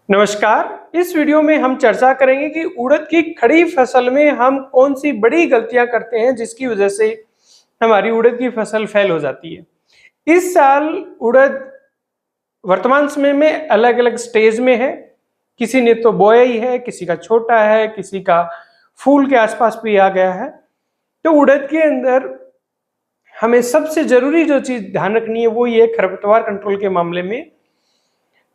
नमस्कार। इस वीडियो में हम चर्चा करेंगे कि उड़द की खड़ी फसल में हम कौन सी बड़ी गलतियां करते हैं जिसकी वजह से हमारी उड़द की फसल फेल हो जाती है। इस साल उड़द वर्तमान समय में अलग अलग स्टेज में है। किसी ने तो बोया ही है, किसी का छोटा है, किसी का फूल के आसपास भी आ गया है। तो उड़द के अंदर हमें सबसे जरूरी जो चीज ध्यान रखनी है वो ये खरपतवार कंट्रोल के मामले में।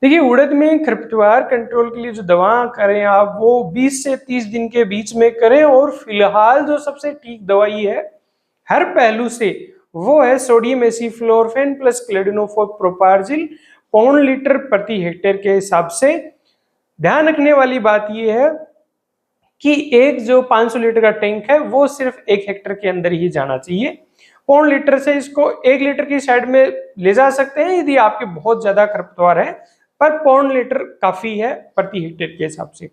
देखिए, उड़द में खरपतवार कंट्रोल के लिए जो दवा करें आप वो 20 से 30 दिन के बीच में करें, और फिलहाल जो सबसे ठीक दवाई है हर पहलू से वो है सोडियम एसिफ्लोरोफेन प्लस क्लेडिनोफोर प्रोपार्जिल 0.5 लीटर प्रति हेक्टेयर के हिसाब से। ध्यान रखने वाली बात यह है कि एक जो 500 लीटर का टैंक है वो सिर्फ 1 हेक्टेयर के अंदर ही जाना चाहिए। 0.5 लीटर से इसको 1 लीटर की साइड में ले जा सकते हैं यदि आपके बहुत ज्यादा खरपतवार है, पर 0.5 लीटर काफी है प्रति हेक्टेयर के हिसाब से।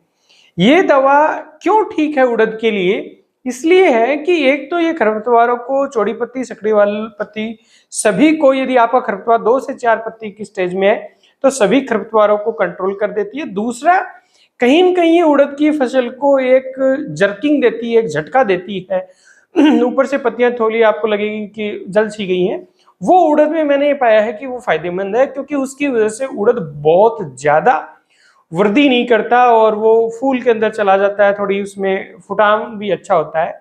ये दवा क्यों ठीक है उड़द के लिए? इसलिए है कि एक तो ये खरपतवारों को, चौड़ी पत्ती, सकड़ी वाली पत्ती, सभी को, यदि आपका खरपतवार 2 से 4 पत्ती की स्टेज में है तो सभी खरपतवारों को कंट्रोल कर देती है। दूसरा, कहीं न कहीं उड़द की फसल को एक जर्किंग देती है, एक झटका देती है। ऊपर से पत्तियां थोड़ी आपको लगेगी कि जल सी गई हैं, वो उड़द में मैंने ये पाया है कि वो फायदेमंद है, क्योंकि उसकी वजह से उड़द बहुत ज्यादा वृद्धि नहीं करता और वो फूल के अंदर चला जाता है, थोड़ी उसमें फुटान भी अच्छा होता है।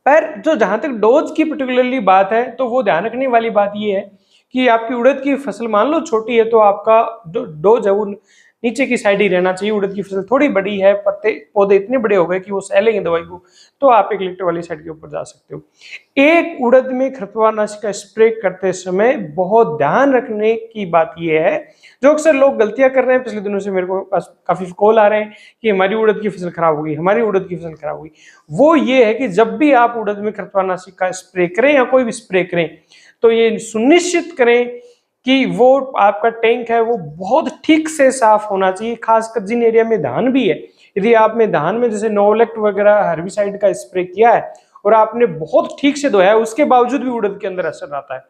पर जो जहां तक डोज की पर्टिकुलरली बात है तो वो ध्यान रखने वाली बात ये है कि आपकी उड़द की फसल मान लो छोटी है तो आपका डोज है वो नीचे की साइड ही रहना चाहिए। उड़द की फसल थोड़ी बड़ी है, पत्ते पौधे इतने बड़े हो गए कि वो सह लेंगे दवाई को, तो आप 1 लीटर वाली साइड के ऊपर जा सकते हो। एक उड़द में खरपतवारनाशी का स्प्रे करते समय बहुत ध्यान रखने की बात यह है, जो अक्सर लोग गलतियां कर रहे हैं, पिछले दिनों से मेरे को पास काफी कॉल आ रहे हैं कि हमारी उड़द की फसल खराब हो गई, हमारी उड़द की फसल खराब हो गई। वो ये है कि जब भी आप उड़द में खरपतवारनाशी का स्प्रे करें या कोई भी स्प्रे करें तो ये सुनिश्चित करें कि वो आपका टैंक है वो बहुत ठीक से साफ होना चाहिए, खासकर जिन एरिया में धान भी है। यदि आपने धान में जैसे नोवलेक्ट वगैरह हर्बिसाइड का स्प्रे किया है और आपने बहुत ठीक से धोया है, उसके बावजूद भी उड़द के अंदर असर आता है,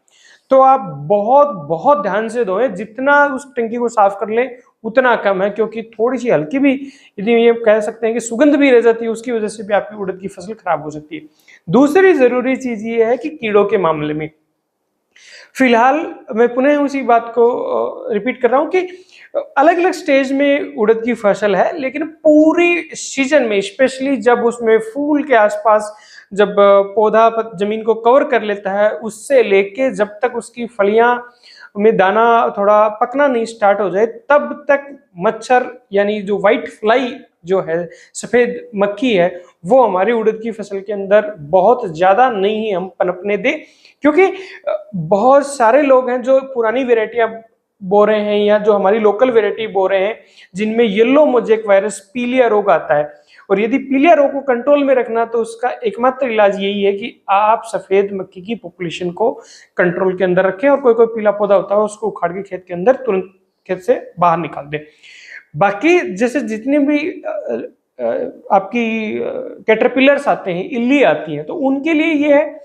तो आप बहुत बहुत ध्यान से धोएं। जितना उस टंकी को साफ कर लें उतना कम है, क्योंकि थोड़ी सी हल्की भी, यदि ये कह सकते हैं कि सुगंध भी रह जाती है, उसकी वजह से भी आपकी उड़द की फसल खराब हो सकती है। दूसरी जरूरी चीज ये है कि कीड़ों के मामले में फिलहाल मैं पुनः उसी बात को रिपीट कर रहा हूं कि अलग अलग स्टेज में उड़द की फसल है, लेकिन पूरी सीजन में, स्पेशली जब उसमें फूल के आसपास जब पौधा जमीन को कवर कर लेता है, उससे लेके जब तक उसकी फलियां में दाना थोड़ा पकना नहीं स्टार्ट हो जाए, तब तक मच्छर यानी जो व्हाइट फ्लाई जो है, सफेद मक्खी है, वो हमारी उड़द की फसल के अंदर बहुत ज्यादा नहीं हम पनपने दे। क्योंकि बहुत सारे लोग हैं जो पुरानी वेराइटियां बो रहे हैं या जो हमारी लोकल वेराइटी बो रहे हैं जिनमें येलो मोजेक वायरस, पीलिया रोग आता है। और यदि पीलिया रोग को कंट्रोल में रखना तो उसका एकमात्र इलाज यही है कि आप सफेद मक्खी की पॉपुलेशन को कंट्रोल के अंदर रखें, और कोई कोई पीला पौधा होता है उसको उखाड़ के खेत के अंदर तुरंत खेत से बाहर निकाल दें। बाकी जैसे जितने भी आपकी कैटरपिलर्स आते हैं, इल्ली आती है, तो उनके लिए ये है,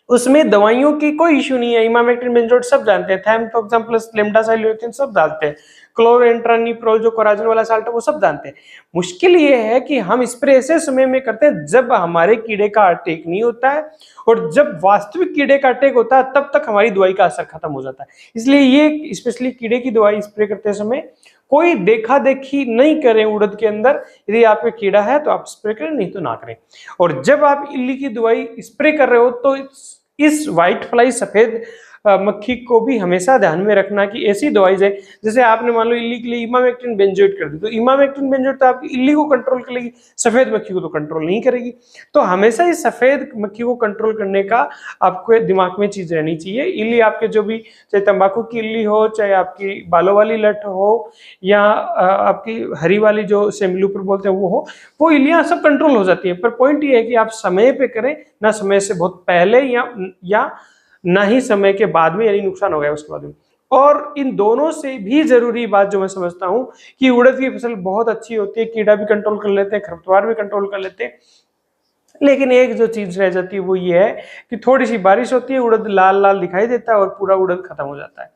उसमें दवाइयों की कोई इशू नहीं है। इमामेक्टिन बेंजोएट सब जानते हैं, थैमथोक्सम प्लस लेम्डासाइलोथेन सब जानते हैं, क्लोरेंट्रानिप्रोल जो कोराजन वाला साल्ट है वो सब जानते हैं। मुश्किल ये है कि हम स्प्रे ऐसे समय में करते हैं जब हमारे कीड़े का अटैक नहीं होता है, और जब वास्तविक कीड़े का अटैक होता है तब तक हमारी दवाई का असर खत्म हो जाता है। इसलिए ये स्पेशली कीड़े की दवाई स्प्रे करते समय कोई देखा देखी नहीं करें उड़द के अंदर। यदि आपका कीड़ा है तो आप स्प्रे करें, नहीं तो ना करें। और जब आप इल्ली की दवाई स्प्रे कर रहे हो तो इस व्हाइट फ्लाई, सफेद मक्खी को भी हमेशा ध्यान में रखना कि ऐसी दवाई जाए, जैसे आपने मान लो इल्ली के लिए इमामेक्टिन बेंजोएट कर दी, तो इमामेक्टिन बेंजोएट तो आपकी इल्ली को कंट्रोल करेगी, सफेद मक्खी को तो कंट्रोल नहीं करेगी। तो हमेशा इस सफेद मक्खी को कंट्रोल करने का आपको दिमाग में चीज रहनी चाहिए। इल्ली आपके जो भी, चाहे तंबाकू की इल्ली हो, चाहे आपकी बालों वाली लट हो, या आपकी हरी वाली जो सेमिलू पर बोलते हैं वो हो, वो इल्लियां सब कंट्रोल हो जाती है। पर पॉइंट ये है कि आप समय पे करें, ना समय से बहुत पहले या ना ही समय के बाद में, यानी नुकसान हो गया उसके बाद में। और इन दोनों से भी जरूरी बात जो मैं समझता हूं कि उड़द की फसल बहुत अच्छी होती है, कीड़ा भी कंट्रोल कर लेते हैं, खरपतवार भी कंट्रोल कर लेते हैं, लेकिन एक जो चीज रह जाती है वो ये है कि थोड़ी सी बारिश होती है, उड़द लाल लाल दिखाई देता है और पूरा उड़द खत्म हो जाता है।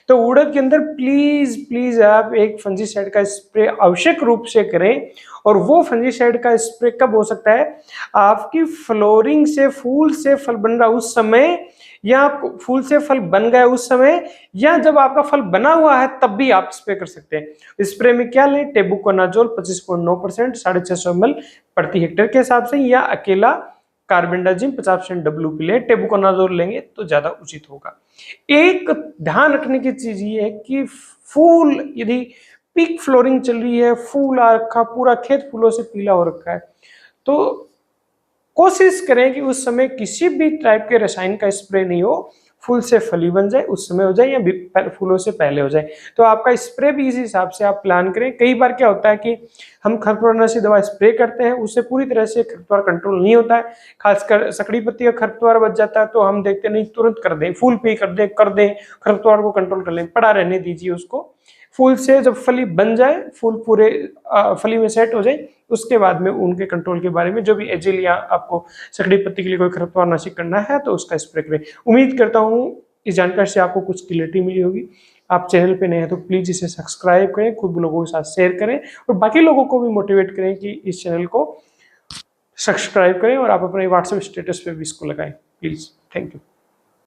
तो उड़द के अंदर प्लीज प्लीज आप एक फंजीसाइड का स्प्रे आवश्यक रूप से करें। और वो फंजीसाइड का स्प्रे कब हो सकता है? आपकी फ्लोरिंग से फूल से फल बन रहा उस समय, या फूल से फल बन गया उस समय, या जब आपका फल बना हुआ है तब भी आप स्प्रे कर सकते हैं। स्प्रे में क्या लें? टेबुकोनाजोल 25.9% 650 ml प्रति हेक्टेयर के हिसाब से, या अकेला कार्बेंडाजिम 50% WP लें। टेबुकोनाजोल लेंगे तो ज्यादा उचित होगा। एक ध्यान रखने की चीज ये है कि फूल यदि पीक फ्लोरिंग चल रही है, फूल आ रखा, पूरा खेत फूलों से पीला हो रखा है, तो कोशिश करें कि उस समय किसी भी टाइप के रसायन का स्प्रे नहीं हो। फूल से फली बन जाए उस समय हो जाए, या फूलों से पहले हो जाए। तो आपका स्प्रे भी इस हिसाब से आप प्लान करें। कई बार क्या होता है कि हम खरपतवारनाशी दवा स्प्रे करते हैं, उससे पूरी तरह से खरपतवार कंट्रोल नहीं होता है। खासकर सकड़ी पत्ती का खरपतवार बच जाता है तो हम देखते नहीं, तुरंत कर दें, फूल पे कर दें, खरपतवार को कंट्रोल कर लें। पड़ा रहने दीजिए उसको। फूल से जब फली बन जाए, फूल पूरे फली में सेट हो जाए, उसके बाद में उनके कंट्रोल के बारे में जो भी एजिल या आपको सकड़ी पत्ती के लिए कोई खरपतवार नाशी करना है तो उसका स्प्रे करें। उम्मीद करता हूँ इस जानकारी से आपको कुछ क्लियरिटी मिली होगी। आप चैनल पे नए हैं तो प्लीज इसे सब्सक्राइब करें, खुद लोगों के साथ शेयर करें, और बाकी लोगों को भी मोटिवेट करें कि इस चैनल को सब्सक्राइब करें, और आप अपने व्हाट्सएप स्टेटस पे भी इसको लगाएं प्लीज। Thank you.